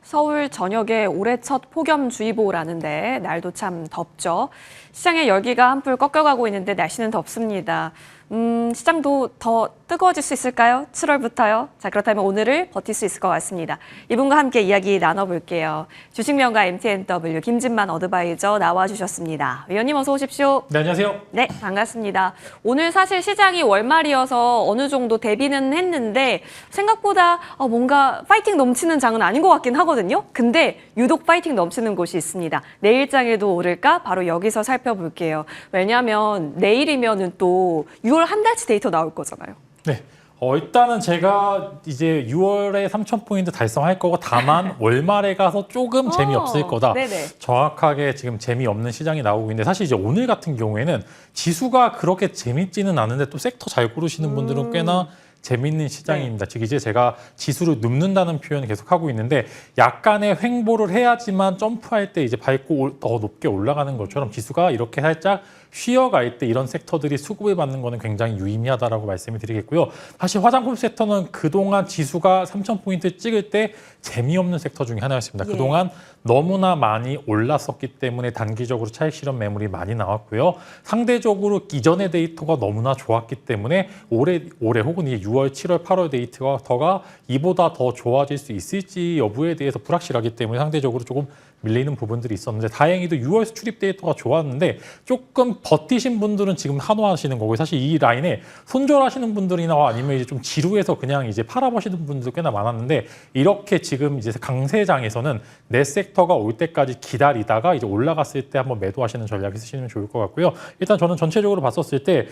서울 전역에 올해 첫 폭염주의보라는데 날도 참 덥죠. 시장의 열기가 한풀 꺾여가고 있는데 날씨는 덥습니다. 시장도 더 뜨거워질 수 있을까요? 7월부터요. 자, 그렇다면 오늘을 버틸 수 있을 것 같습니다. 이분과 함께 이야기 나눠볼게요. 주식명가 MTNW 김진만 어드바이저 나와주셨습니다. 위원님 어서 오십시오. 네, 안녕하세요. 네, 반갑습니다. 오늘 사실 시장이 월말이어서 어느 정도 대비는 했는데 생각보다 뭔가 파이팅 넘치는 장은 아닌 것 같긴 하거든요. 근데 유독 파이팅 넘치는 곳이 있습니다. 내일장에도 오를까? 바로 여기서 살펴볼게요. 왜냐하면 내일이면은 또 6월 한 달치 데이터 나올 거잖아요. 네. 일단은 제가 이제 6월에 3,000포인트 달성할 거고 다만 월말에 가서 조금 재미없을 거다. 네네. 정확하게 지금 재미없는 시장이 나오고 있는데 사실 이제 오늘 같은 경우에는 지수가 그렇게 재밌지는 않은데 또 섹터 잘 고르시는 분들은 꽤나 재밌는 시장입니다. 즉 이제 제가 지수를 눕는다는 표현을 계속 하고 있는데 약간의 횡보를 해야지만 점프할 때 이제 밟고 더 높게 올라가는 것처럼 지수가 이렇게 살짝 쉬어갈 때 이런 섹터들이 수급을 받는 거는 굉장히 유의미하다라고 말씀을 드리겠고요. 사실 화장품 섹터는 그동안 지수가 3,000포인트 찍을 때 재미없는 섹터 중에 하나였습니다. 예. 그동안 너무나 많이 올랐었기 때문에 단기적으로 차익 실현 매물이 많이 나왔고요. 상대적으로 이전의 데이터가 너무나 좋았기 때문에 올해 혹은 이 6월, 7월, 8월 데이터가 이보다 더 좋아질 수 있을지 여부에 대해서 불확실하기 때문에 상대적으로 조금 밀리는 부분들이 있었는데 다행히도 6월 수출입 데이터가 좋았는데 조금 버티신 분들은 지금 한호하시는 거고요. 사실 이 라인에 손절하시는 분들이나 아니면 이제 좀 지루해서 그냥 이제 팔아보시는 분들도 꽤나 많았는데 이렇게 지금 이제 강세장에서는 내 섹터가 올 때까지 기다리다가 이제 올라갔을 때 한번 매도하시는 전략이 쓰시면 좋을 것 같고요. 일단 저는 전체적으로 봤었을 때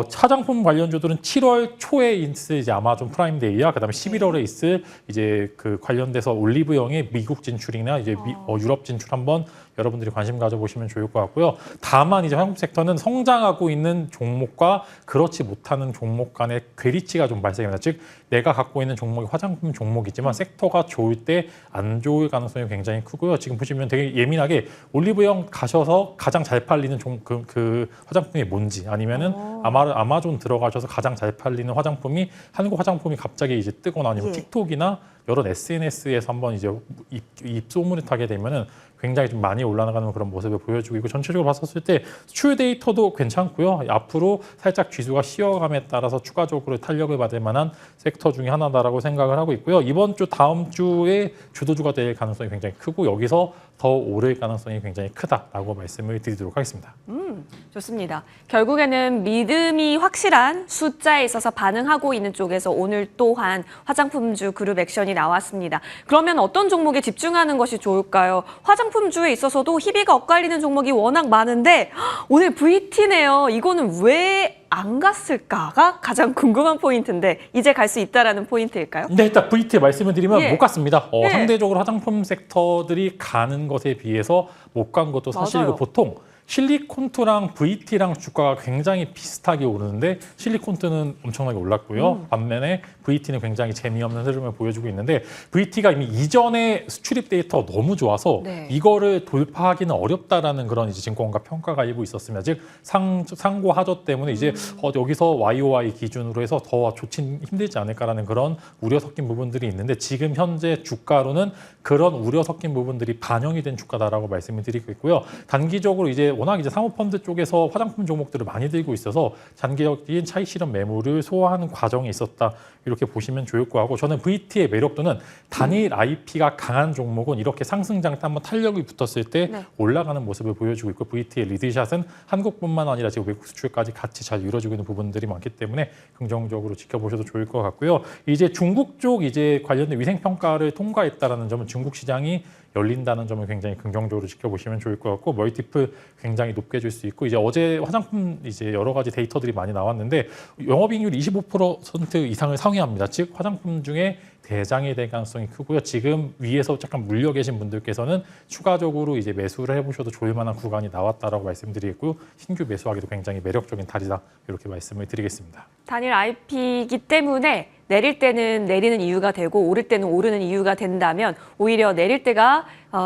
차장품 관련주들은 7월 초에 있을 이제 아마존 프라임데이야, 그다음에 11월에 있을 이제 그 관련돼서 올리브영의 미국 진출이나 이제 유럽 진출 한번 여러분들이 관심 가져보시면 좋을 것 같고요. 다만 이제 화장품 섹터는 성장하고 있는 종목과 그렇지 못하는 종목 간의 괴리치가 좀 발생합니다. 즉 내가 갖고 있는 종목이 화장품 종목이지만 sek터가 좋을 때 안 좋을 가능성이 굉장히 크고요. 지금 보시면 되게 예민하게 올리브영 가셔서 가장 잘 팔리는 그 화장품이 뭔지 아니면은 아마존 들어가셔서 가장 잘 팔리는 화장품이 한국 화장품이 갑자기 이제 뜨거나 아니면 틱톡이나 여러 SNS에서 한번 이제 입소문을 타게 되면은 굉장히 좀 많이 올라가는 그런 모습을 보여주고 있고 전체적으로 봤었을 때 수출 데이터도 괜찮고요. 앞으로 살짝 지수가 쉬어감에 따라서 추가적으로 탄력을 받을 만한 섹터 중에 하나다라고 생각을 하고 있고요. 이번 주 다음 주에 주도주가 될 가능성이 굉장히 크고 여기서 더 오를 가능성이 굉장히 크다라고 말씀을 드리도록 하겠습니다. 좋습니다. 결국에는 믿음이 확실한 숫자에 있어서 반응하고 있는 쪽에서 오늘 또한 화장품주 그룹 액션이 나왔습니다. 그러면 어떤 종목에 집중하는 것이 좋을까요? 화장품주에 있어서도 희비가 엇갈리는 종목이 워낙 많은데 오늘 VT네요. 이거는 왜 안 갔을까가 가장 궁금한 포인트인데 이제 갈 수 있다라는 포인트일까요? 네, 일단 VT 말씀을 드리면 못 갔습니다. 예. 상대적으로 화장품 섹터들이 가는 것에 비해서 못 간 것도 사실이고 보통 실리콘트랑 VT랑 주가가 굉장히 비슷하게 오르는데 실리콘트는 엄청나게 올랐고요. 반면에 VT는 굉장히 재미없는 흐름을 보여주고 있는데 VT가 이미 이전에 수출입 데이터가 너무 좋아서 이거를 돌파하기는 어렵다라는 그런 이제 증권가 평가가 일부 있었습니다. 즉 상고 하저 때문에 이제 여기서 YOY 기준으로 해서 더 좋진 힘들지 않을까라는 그런 우려 섞인 부분들이 있는데 지금 현재 주가로는 그런 우려 섞인 부분들이 반영이 된 주가다라고 말씀을 드리고 있고요. 단기적으로 이제 워낙 이제 사모펀드 쪽에서 화장품 종목들을 많이 들고 있어서 단기적인 차익 실현 매물을 소화하는 과정이 있었다. 이렇게 보시면 좋을 것 같고 저는 VT의 매력도는 단일 IP가 강한 종목은 이렇게 상승장 때 한번 탄력이 붙었을 때 올라가는 모습을 보여주고 있고 VT의 리드샷은 한국뿐만 아니라 지금 외국 수출까지 같이 잘 이루어지고 있는 부분들이 많기 때문에 긍정적으로 지켜보셔도 좋을 것 같고요. 이제 중국 쪽 이제 관련된 위생 평가를 통과했다라는 점은 중국 시장이 열린다는 점을 굉장히 긍정적으로 지켜보시면 좋을 것 같고 멀티플 굉장히 높게 줄 수 있고 이제 어제 화장품 이제 여러 가지 데이터들이 많이 나왔는데 영업이익률 25% 이상을 상회합니다. 즉 화장품 중에 대장이 될 가능성이 크고요. 지금 위에서 잠깐 물려 계신 분들께서는 추가적으로 이제 매수를 해보셔도 좋을 만한 구간이 나왔다라고 말씀드리겠고요. 신규 매수하기도 굉장히 매력적인 자리다 이렇게 말씀을 드리겠습니다. 단일 IP이기 때문에 내릴 때는 내리는 이유가 되고 오를 때는 오르는 이유가 된다면 오히려 내릴 때가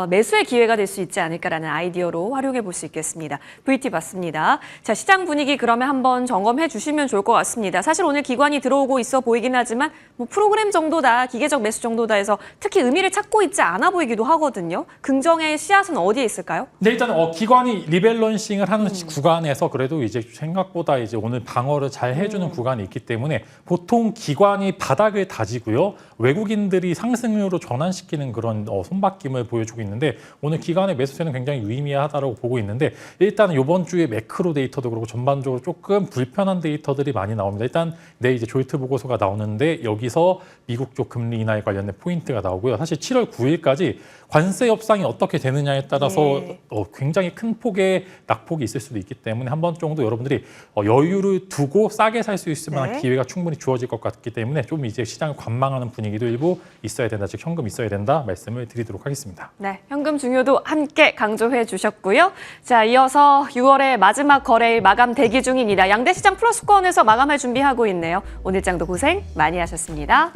매수의 기회가 될 수 있지 않을까라는 아이디어로 활용해 볼 수 있겠습니다. VT 봤습니다. 자, 시장 분위기 그러면 한번 점검해 주시면 좋을 것 같습니다. 사실 오늘 기관이 들어오고 있어 보이긴 하지만 뭐 프로그램 정도다. 기계적 매수 정도다 해서 특히 의미를 찾고 있지 않아 보이기도 하거든요. 긍정의 씨앗은 어디에 있을까요? 네, 일단 기관이 리밸런싱을 하는 구간에서 그래도 이제 생각보다 이제 오늘 방어를 잘 해주는 구간이 있기 때문에 보통 기관이 바닥을 다지고요. 외국인들이 상승으로 전환시키는 그런 손바뀜을 보여주고 있는데 오늘 기관의 매수세는 굉장히 유의미하다고 보고 있는데 일단 이번 주에 매크로 데이터도 그렇고 전반적으로 조금 불편한 데이터들이 많이 나옵니다. 일단 내일 이제 조이트 보고서가 나오는데 여기서 미국 쪽 금리 인하에 관련된 포인트가 나오고요. 사실 7월 9일까지 관세 협상이 어떻게 되느냐에 따라서 네. 굉장히 큰 폭의 낙폭이 있을 수도 있기 때문에 한 번 정도 여러분들이 여유를 두고 싸게 살 수 있을 만한 네. 기회가 충분히 주어질 것 같기 때문에 좀 이제 시장을 관망하는 분위기도 일부 있어야 된다. 즉 현금 있어야 된다 말씀을 드리도록 하겠습니다. 네, 현금 중요도 함께 강조해 주셨고요. 자, 이어서 6월의 마지막 거래일 마감 대기 중입니다. 양대 시장 플러스권에서 마감할 준비하고 있네요. 오늘 장도 고생 많이 하셨습니다.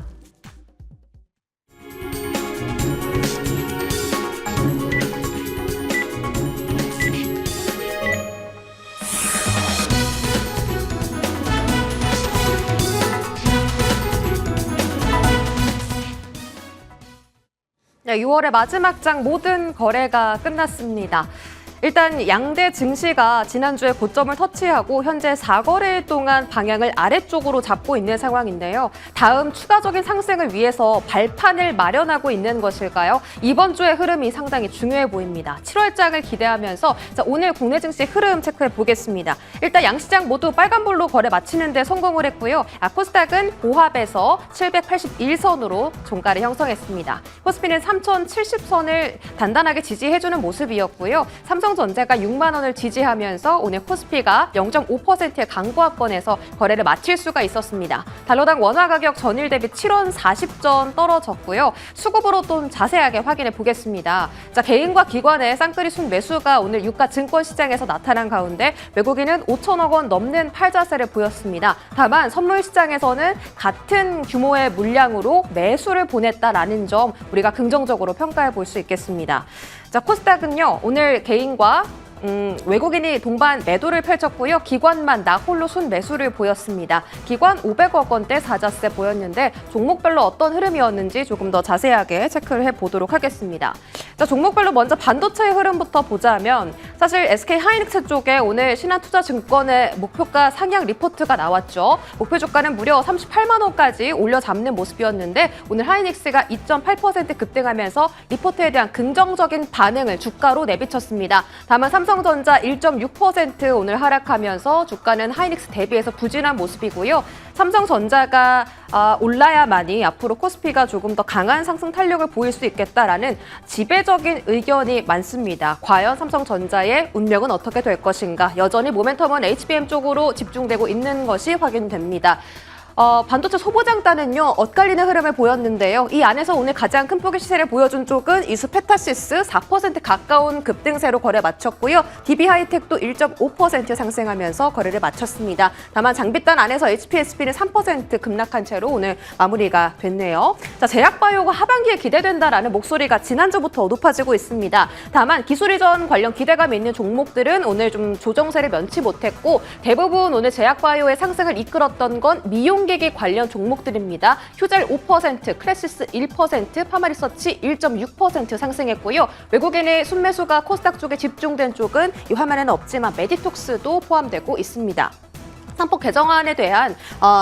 네, 6월의 마지막 장 모든 거래가 끝났습니다. 일단 양대 증시가 지난주에 고점을 터치하고 현재 4거래일 동안 방향을 아래쪽으로 잡고 있는 상황인데요. 다음 추가적인 상승을 위해서 발판을 마련하고 있는 것일까요? 이번 주의 흐름이 상당히 중요해 보입니다. 7월장을 기대하면서 오늘 국내 증시 흐름 체크해 보겠습니다. 일단 양시장 모두 빨간불로 거래 마치는 데 성공을 했고요. 코스닥은 보합에서 781선으로 종가를 형성했습니다. 코스피는 3070선을 단단하게 지지해주는 모습이었고요. 삼성전자가 6만 원을 지지하면서 오늘 코스피가 0.5%의 강보합권에서 거래를 마칠 수가 있었습니다. 달러당 원화 가격 전일 대비 7원 40전 떨어졌고요. 수급으로 좀 자세하게 확인해 보겠습니다. 자, 개인과 기관의 쌍끌이 순매수가 오늘 유가 증권 시장에서 나타난 가운데 외국인은 5천억 원 넘는 팔자세를 보였습니다. 다만 선물 시장에서는 같은 규모의 물량으로 매수를 보냈다라는 점 우리가 긍정적으로 평가해 볼 수 있겠습니다. 자, 코스닥은요, 오늘 개인과 외국인이 동반 매도를 펼쳤고요. 기관만 나 홀로 순매수를 보였습니다. 기관 500억 원대 사자세 보였는데 종목별로 어떤 흐름이었는지 조금 더 자세하게 체크를 해보도록 하겠습니다. 자, 종목별로 먼저 반도체의 흐름부터 보자면 사실 SK 하이닉스 쪽에 오늘 신한투자증권의 목표가 상향 리포트가 나왔죠. 목표 주가는 무려 38만 원까지 올려잡는 모습이었는데 오늘 하이닉스가 2.8% 급등하면서 리포트에 대한 긍정적인 반응을 주가로 내비쳤습니다. 다만 삼성전자 1.6% 오늘 하락하면서 주가는 하이닉스 대비해서 부진한 모습이고요. 삼성전자가 올라야만이 앞으로 코스피가 조금 더 강한 상승 탄력을 보일 수 있겠다라는 지배적인 의견이 많습니다. 과연 삼성전자의 운명은 어떻게 될 것인가? 여전히 모멘텀은 HBM 쪽으로 집중되고 있는 것이 확인됩니다. 반도체 소보장단은요, 엇갈리는 흐름을 보였는데요. 이 안에서 오늘 가장 큰 폭의 시세를 보여준 쪽은 이수 페타시스 4% 가까운 급등세로 거래 마쳤고요. DB 하이텍도 1.5% 상승하면서 거래를 마쳤습니다. 다만 장비단 안에서 HPSP는 3% 급락한 채로 오늘 마무리가 됐네요. 자, 제약바이오가 하반기에 기대된다라는 목소리가 지난주부터 높아지고 있습니다. 다만 기술 이전 관련 기대감이 있는 종목들은 오늘 좀 조정세를 면치 못했고 대부분 오늘 제약바이오의 상승을 이끌었던 건 미용기기 관련 종목들입니다. 휴젤 5%, 크레시스 1%, 파마리서치 1.6% 상승했고요. 외국인의 순매수가 코스닥 쪽에 집중된 쪽은 이 화면에는 없지만 메디톡스도 포함되고 있습니다. 상법 개정안에 대한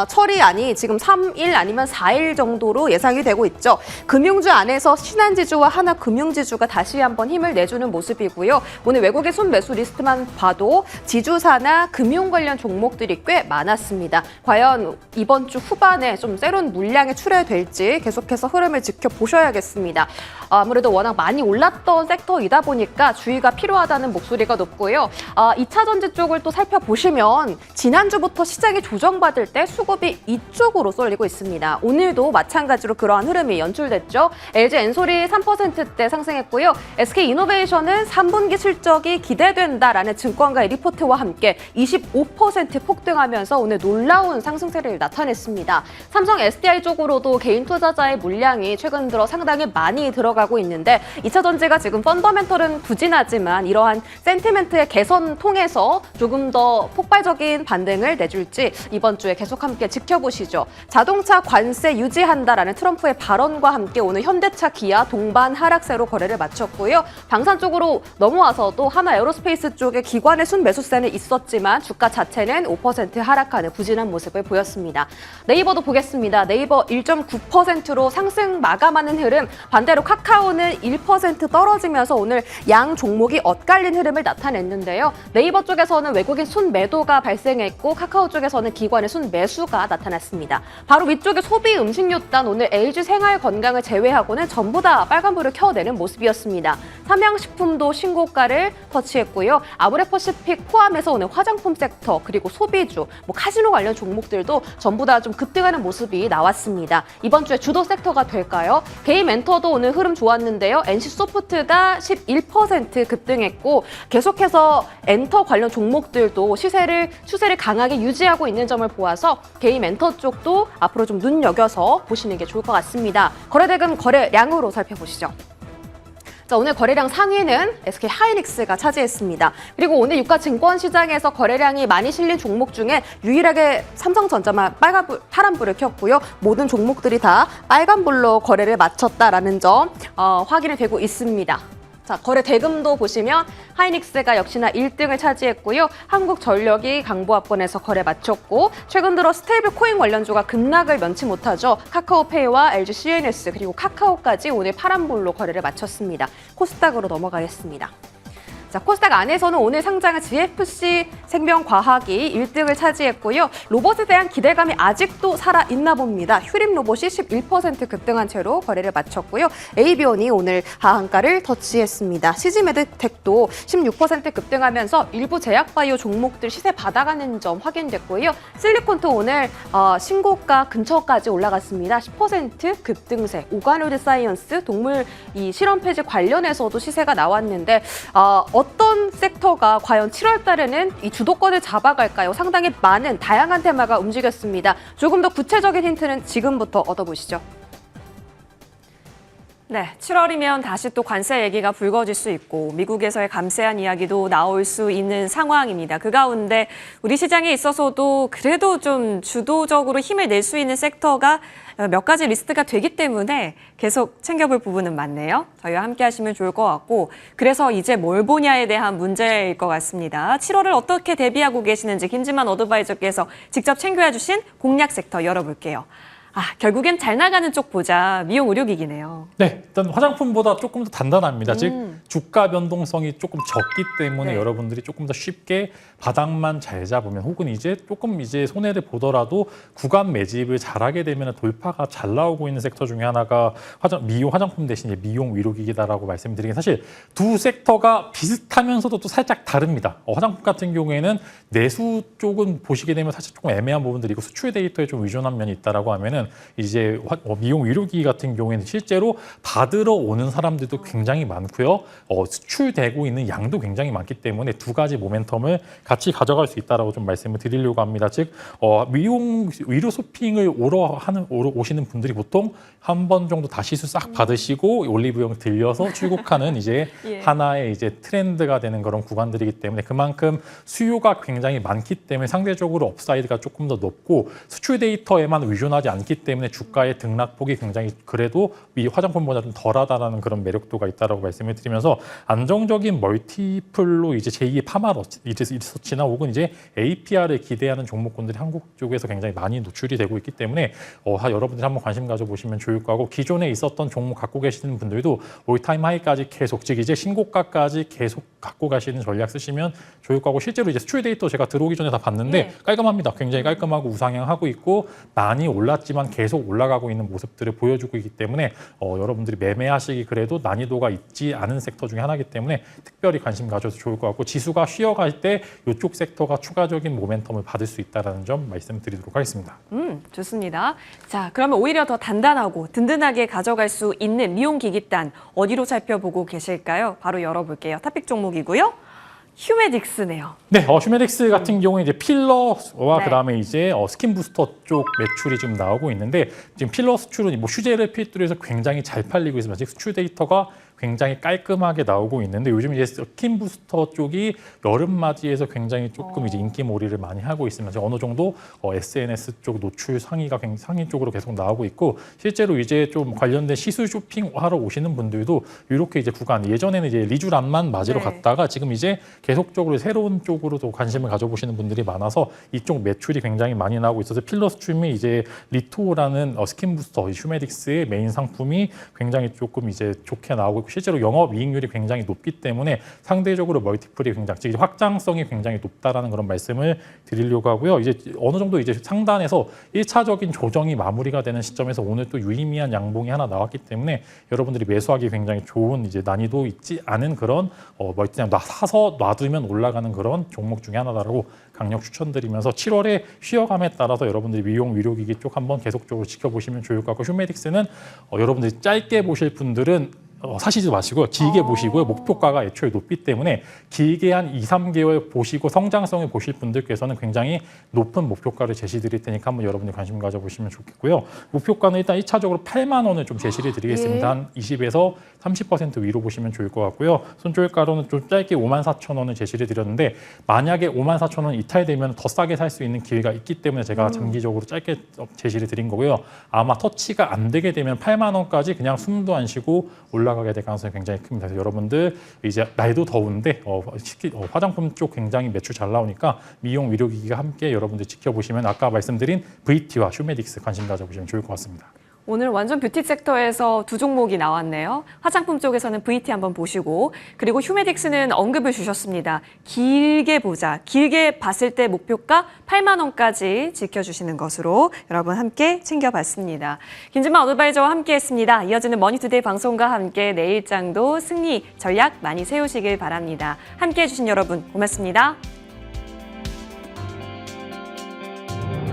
처리안이 지금 3일 아니면 4일 정도로 예상이 되고 있죠. 금융주 안에서 신한지주와 하나금융지주가 다시 한번 힘을 내주는 모습이고요. 오늘 외국의 순매수 리스트만 봐도 지주사나 금융 관련 종목들이 꽤 많았습니다. 과연 이번 주 후반에 좀 새로운 물량이 출회될지 계속해서 흐름을 지켜보셔야겠습니다. 아무래도 워낙 많이 올랐던 섹터이다 보니까 주의가 필요하다는 목소리가 높고요. 2차 전지 쪽을 또 살펴보시면 지난주부터 시장이 조정받을 때 수급이 이쪽으로 쏠리고 있습니다. 오늘도 마찬가지로 그러한 흐름이 연출됐죠. LG 엔솔이 3%대 상승했고요. SK이노베이션은 3분기 실적이 기대된다라는 증권가의 리포트와 함께 25% 폭등하면서 오늘 놀라운 상승세를 나타냈습니다. 삼성 SDI 쪽으로도 개인 투자자의 물량이 최근 들어 상당히 많이 들어가고 있는데 2차 전지가 지금 펀더멘털은 부진하지만 이러한 센티멘트의 개선 통해서 조금 더 폭발적인 반등을 결정을 내줄지 이번 주에 계속 함께 지켜보시죠. 자동차 관세 유지한다라는 트럼프의 발언과 함께 오늘 현대차, 기아 동반 하락세로 거래를 마쳤고요. 방산 쪽으로 넘어와서 또 하나 에어로스페이스 쪽에 기관의 순매수세는 있었지만 주가 자체는 5% 하락하는 부진한 모습을 보였습니다. 네이버도 보겠습니다. 네이버 1.9%로 상승 마감하는 흐름, 반대로 카카오는 1% 떨어지면서 오늘 양 종목이 엇갈린 흐름을 나타냈는데요. 네이버 쪽에서는 외국인 순매도가 발생했고 카카오 쪽에서는 기관의 순매수가 나타났습니다. 바로 위쪽에 소비 음식료단 오늘 LG 생활건강을 제외하고는 전부 다 빨간불을 켜내는 모습이었습니다. 삼양식품도 신고가를 터치했고요. 아브레퍼시픽 포함해서 오늘 화장품 섹터 그리고 소비주, 카지노 관련 종목들도 전부 다 좀 급등하는 모습이 나왔습니다. 이번 주에 주도 섹터가 될까요? 게임엔터도 오늘 흐름 좋았는데요. NC소프트가 11% 급등했고 계속해서 엔터 관련 종목들도 추세를 강하게 유지하고 있는 점을 보아서 게임엔터 쪽도 앞으로 좀 눈여겨서 보시는 게 좋을 것 같습니다. 거래대금 거래량으로 살펴보시죠. 자, 오늘 거래량 상위는 SK 하이닉스가 차지했습니다. 그리고 오늘 유가 증권 시장에서 거래량이 많이 실린 종목 중에 유일하게 삼성전자만 파란불을 켰고요. 모든 종목들이 다 빨간불로 거래를 마쳤다라는 점 확인이 되고 있습니다. 자, 거래 대금도 보시면 하이닉스가 역시나 1등을 차지했고요. 한국전력이 강보합권에서 거래 마쳤고 최근 들어 스테이블 코인 관련주가 급락을 면치 못하죠. 카카오페이와 LG CNS 그리고 카카오까지 오늘 파란불로 거래를 마쳤습니다. 코스닥으로 넘어가겠습니다. 자, 코스닥 안에서는 오늘 상장한 GFC 생명과학이 1등을 차지했고요. 로봇에 대한 기대감이 아직도 살아있나 봅니다. 휴림 로봇이 11% 급등한 채로 거래를 마쳤고요. 에이비온이 오늘 하한가를 터치했습니다. CG메드텍도 16% 급등하면서 일부 제약바이오 종목들 시세 받아가는 점 확인됐고요. 실리콘도 오늘 신고가 근처까지 올라갔습니다. 10% 급등세. 오가노드 사이언스 동물 실험 폐지 관련해서도 시세가 나왔는데 어떤 섹터가 과연 7월 달에는 이 주도권을 잡아갈까요? 상당히 많은 다양한 테마가 움직였습니다. 조금 더 구체적인 힌트는 지금부터 얻어보시죠. 네, 7월이면 다시 또 관세 얘기가 불거질 수 있고 미국에서의 감세한 이야기도 나올 수 있는 상황입니다. 그 가운데 우리 시장에 있어서도 그래도 좀 주도적으로 힘을 낼 수 있는 섹터가 몇 가지 리스트가 되기 때문에 계속 챙겨볼 부분은 많네요. 저희와 함께 하시면 좋을 것 같고 그래서 이제 뭘 보냐에 대한 문제일 것 같습니다. 7월을 어떻게 대비하고 계시는지 김진만 어드바이저께서 직접 챙겨와 주신 공략 섹터 열어볼게요. 결국엔 잘 나가는 쪽 보자. 미용 의료기기네요. 네, 일단 화장품보다 조금 더 단단합니다. 즉 주가 변동성이 조금 적기 때문에 네. 여러분들이 조금 더 쉽게 바닥만 잘 잡으면 혹은 조금 손해를 보더라도 구간 매집을 잘하게 되면 돌파가 잘 나오고 있는 섹터 중에 하나가 미용 화장품 대신 미용 의료기기다라고 말씀드리긴 사실 두 섹터가 비슷하면서도 또 살짝 다릅니다. 화장품 같은 경우에는 내수 쪽은 보시게 되면 사실 조금 애매한 부분들이 있고 수출 데이터에 좀 의존한 면이 있다라고 하면은 미용 의료기기 같은 경우에는 실제로 받으러 오는 사람들도 굉장히 많고요. 수출되고 있는 양도 굉장히 많기 때문에 두 가지 모멘텀을 같이 가져갈 수 있다라고 좀 말씀을 드리려고 합니다. 즉 미용 의료 쇼핑을 오시는 분들이 보통 한 번 정도 다 시수 싹 받으시고 올리브영 들려서 출국하는 예. 하나의 트렌드가 되는 그런 구간들이기 때문에 그만큼 수요가 굉장히 많기 때문에 상대적으로 업사이드가 조금 더 높고 수출 데이터에만 의존하지 않기 때문에 주가의 등락폭이 굉장히 그래도 화장품보다 좀 덜하다라는 그런 매력도가 있다라고 말씀을 드리면서 안정적인 멀티플로 제2의 파마 리서치나 혹은 APR을 기대하는 종목군들이 한국 쪽에서 굉장히 많이 노출이 되고 있기 때문에 여러분들이 한번 관심 가져보시면 좋을 것 같고 기존에 있었던 종목 갖고 계시는 분들도 올타임 하이까지 계속 즉 신고가까지 계속 갖고 가시는 전략 쓰시면 좋을 거고 실제로 수출 데이터 제가 들어오기 전에 다 봤는데 깔끔합니다. 굉장히 깔끔하고 우상향하고 있고 많이 올랐지만 계속 올라가고 있는 모습들을 보여주고 있기 때문에 여러분들이 매매하시기 그래도 난이도가 있지 않은 섹터 중에 하나이기 때문에 특별히 관심 가져도 좋을 것 같고 지수가 쉬어갈 때 이쪽 섹터가 추가적인 모멘텀을 받을 수 있다는 점 말씀드리도록 하겠습니다. 좋습니다. 자, 그러면 오히려 더 단단하고 든든하게 가져갈 수 있는 미용기기단 어디로 살펴보고 계실까요? 바로 열어볼게요. 탑픽 종목이고요. 휴메딕스네요. 네, 휴메딕스 같은 경우에 필러와 네. 그다음에 스킨 부스터 쪽 매출이 지금 나오고 있는데 지금 필러 수출은 휴재를 필두로 해서 굉장히 잘 팔리고 있습니다. 즉 수출 데이터가 굉장히 깔끔하게 나오고 있는데 요즘 이제 스킨 부스터 쪽이 여름 맞이해서 굉장히 조금 이제 인기몰이를 많이 하고 있으면서 어느 정도 SNS 쪽 노출 상위 쪽으로 계속 나오고 있고 실제로 이제 좀 관련된 시술 쇼핑하러 오시는 분들도 이렇게 이제 구간 예전에는 이제 리쥬란만 맞으러 네. 갔다가 지금 이제 계속적으로 새로운 쪽으로도 관심을 가져보시는 분들이 많아서 이쪽 매출이 굉장히 많이 나오고 있어서 필러스트림이 이제 리토라는 스킨 부스터 휴메딕스의 메인 상품이 굉장히 조금 이제 좋게 나오고 있고 실제로 영업이익률이 굉장히 높기 때문에 상대적으로 멀티플이 굉장히 즉 확장성이 굉장히 높다라는 그런 말씀을 드리려고 하고요. 이제 어느 정도 이제 상단에서 1차적인 조정이 마무리가 되는 시점에서 오늘 또 유의미한 양봉이 하나 나왔기 때문에 여러분들이 매수하기 굉장히 좋은 이제 난이도 있지 않은 그런 그냥 사서 놔두면 올라가는 그런 종목 중에 하나다라고 강력 추천드리면서 7월에 쉬어감에 따라서 여러분들이 미용 의료기기 쪽 한번 계속적으로 지켜보시면 좋을 것 같고 휴메딕스는 여러분들이 짧게 보실 분들은 사시지 마시고 길게 보시고요. 목표가가 애초에 높기 때문에 길게 한 2, 3개월 보시고 성장성을 보실 분들께서는 굉장히 높은 목표가를 제시드릴 테니까 한번 여러분들 관심 가져보시면 좋겠고요. 목표가는 일단 1차적으로 8만 원을 좀 제시를 드리겠습니다. 예. 한 20에서 30% 위로 보시면 좋을 것 같고요. 손절가로는 좀 짧게 54,000원을 제시를 드렸는데 만약에 54,000원 이탈되면 더 싸게 살 수 있는 기회가 있기 때문에 제가 장기적으로 짧게 제시를 드린 거고요. 아마 터치가 안 되게 되면 8만 원까지 그냥 숨도 안 쉬고 올라가게 될 가능성이 굉장히 큽니다. 그래서 여러분들 이제 날도 더운데 화장품 쪽 굉장히 매출 잘 나오니까 미용 의료기기가 함께 여러분들 지켜보시면 아까 말씀드린 VT와 휴메딕스 관심 가져보시면 좋을 것 같습니다. 오늘 완전 뷰티 섹터에서 두 종목이 나왔네요. 화장품 쪽에서는 VT 한번 보시고 그리고 휴메딕스는 언급을 주셨습니다. 길게 보자. 길게 봤을 때 목표가 8만 원까지 지켜주시는 것으로 여러분 함께 챙겨봤습니다. 김진만 어드바이저와 함께했습니다. 이어지는 머니투데이 방송과 함께 내일장도 승리 전략 많이 세우시길 바랍니다. 함께해 주신 여러분 고맙습니다.